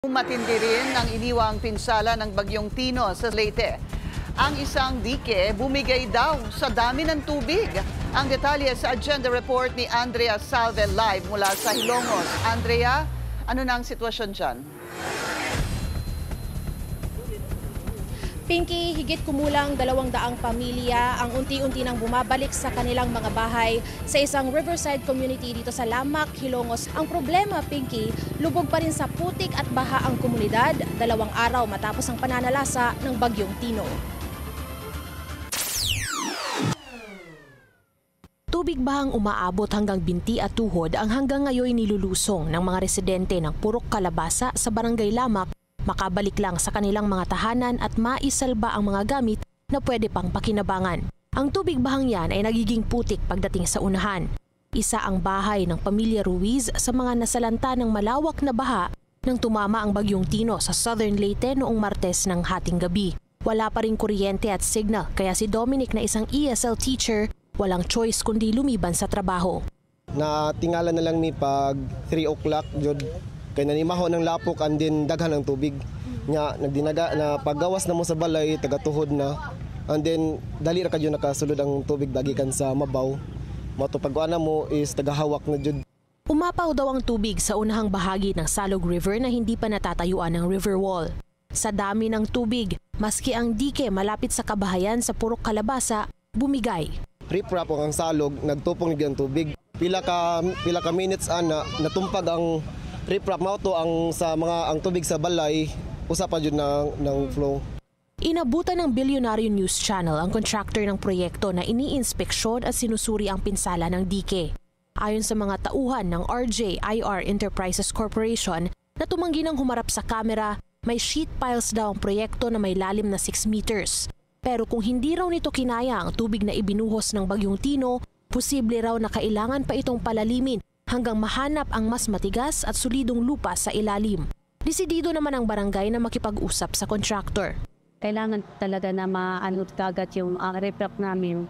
Matindi rin ang iniwang pinsala ng bagyong Tino sa Leyte. Ang isang dike bumigay daw sa dami ng tubig. Ang detalye sa agenda report ni Andrea Salve live mula sa Hilongos. Andrea, ano na ang sitwasyon dyan? Pinky, higit kumulang 200 pamilya ang unti-unti nang bumabalik sa kanilang mga bahay sa isang riverside community dito sa Lamak, Hilongos. Ang problema, Pinky, lubog pa rin sa putik at baha ang komunidad 2 araw matapos ang pananalasa ng bagyong Tino. Tubig bahang umaabot hanggang binti at tuhod ang hanggang ngayon nilulusong ng mga residente ng Purok Kalabasa sa Barangay Lamak, makabalik lang sa kanilang mga tahanan at maisalba ang mga gamit na pwede pang pakinabangan. Ang tubig bahang yan ay nagiging putik pagdating sa unahan. Isa ang bahay ng pamilya Ruiz sa mga nasalanta ng malawak na baha nang tumama ang bagyong Tino sa Southern Leyte noong Martes ng hating gabi. Wala pa rin kuryente at signal kaya si Dominic na isang ESL teacher walang choice kundi lumiban sa trabaho. Natingala na lang mi pag 3 o'clock jud kay nanimaho ng lapok and then daghan ang tubig. Nya nagdinaga na paggawas na mo sa balay tagatuhod na and then dali ra kadyo nakasulod ang tubig dagikan sa mabaw. Moto pagkuana mo is tagahawak na jud. Umapaw daw ang tubig sa unahang bahagi ng Salog River na hindi pa natatayuan ng river wall. Sa dami ng tubig, maski ang dike malapit sa kabahayan sa Purok Kalabasa bumigay. Riprap ang salog nagtupong ng tubig. Pila ka minutes ana natumpag ang riprap mao to ang sa mga ang tubig sa balay usa pa jud ng flow. Inabutan ng Bilyonaryo News Channel ang contractor ng proyekto na iniinspeksyon at sinusuri ang pinsala ng dike. Ayon sa mga tauhan ng RJIR Enterprises Corporation na tumanggi ng humarap sa kamera, may sheet piles daw ang proyekto na may lalim na 6 meters. Pero kung hindi raw nito kinaya ang tubig na ibinuhos ng bagyong Tino, posible raw na kailangan pa itong palalimin hanggang mahanap ang mas matigas at solidong lupa sa ilalim. Desidido naman ang barangay na makipag-usap sa contractor. Kailangan talaga na maanod kagat yung riprap namin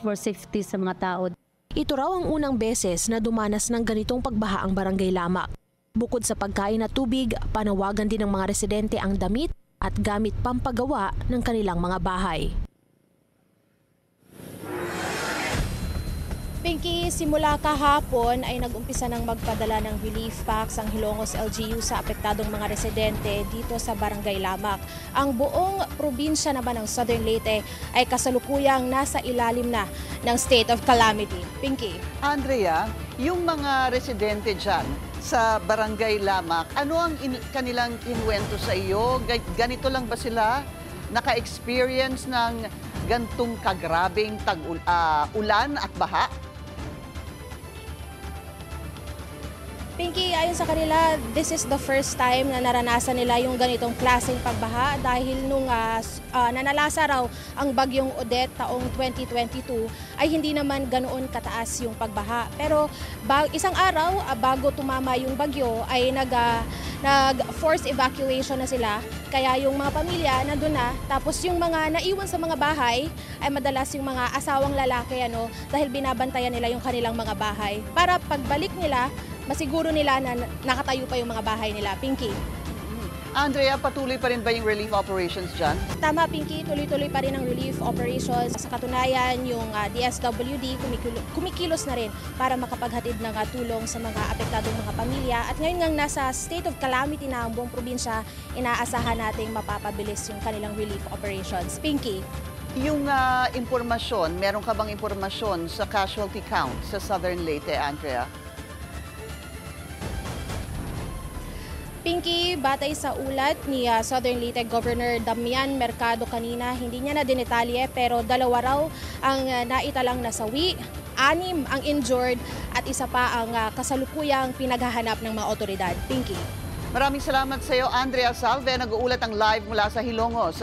for safety sa mga tao. Ito raw ang unang beses na dumanas ng ganitong pagbaha ang barangay Lamak. Bukod sa pagkain at tubig, panawagan din ng mga residente ang damit at gamit pampagawa ng kanilang mga bahay. Pinky, simula kahapon ay nag-umpisa ng magpadala ng relief packs ang Hilongos LGU sa apektadong mga residente dito sa Barangay Lamak. Ang buong probinsya naman ng Southern Leyte ay kasalukuyang nasa ilalim na ng state of calamity. Pinky. Andrea, yung mga residente dyan sa Barangay Lamak, ano ang kanilang inuwento sa iyo? Ganito lang ba sila naka-experience ng gantong kagrabing ulan at baha? Pinky, ayon sa kanila, this is the first time na naranasan nila yung ganitong klaseng pagbaha dahil nung nanalasa raw ang bagyong Odette taong 2022 ay hindi naman ganoon kataas yung pagbaha. Pero isang araw bago tumama yung bagyo ay nag-forced evacuation na sila. Kaya yung mga pamilya nandun na, tapos yung mga naiwan sa mga bahay ay madalas yung mga asawang lalaki dahil binabantayan nila yung kanilang mga bahay. Para pagbalik nila, masiguro nila na nakatayo pa yung mga bahay nila. Pinky. Andrea, patuloy pa rin ba yung relief operations dyan? Tama, Pinky. Tuloy-tuloy pa rin ang relief operations. Sa katunayan, yung DSWD kumikilos na rin para makapaghatid ng tulong sa mga apektadong mga pamilya. At ngayon ngang nasa state of calamity na ang buong probinsya, inaasahan nating mapapabilis yung kanilang relief operations. Pinky. Yung impormasyon, meron ka bang impormasyon sa casualty count sa Southern Leyte, Andrea? Pinky, batay sa ulat ni Southern Leyte Governor Damian Mercado kanina, hindi niya na dinetalye pero 2 raw ang naitalang nasawi, 6 ang injured at isa pa ang kasalukuyang pinaghahanap ng mga otoridad. Pinky. Maraming salamat sa iyo, Andrea Salve. Nag-uulat ang live mula sa Hilongos.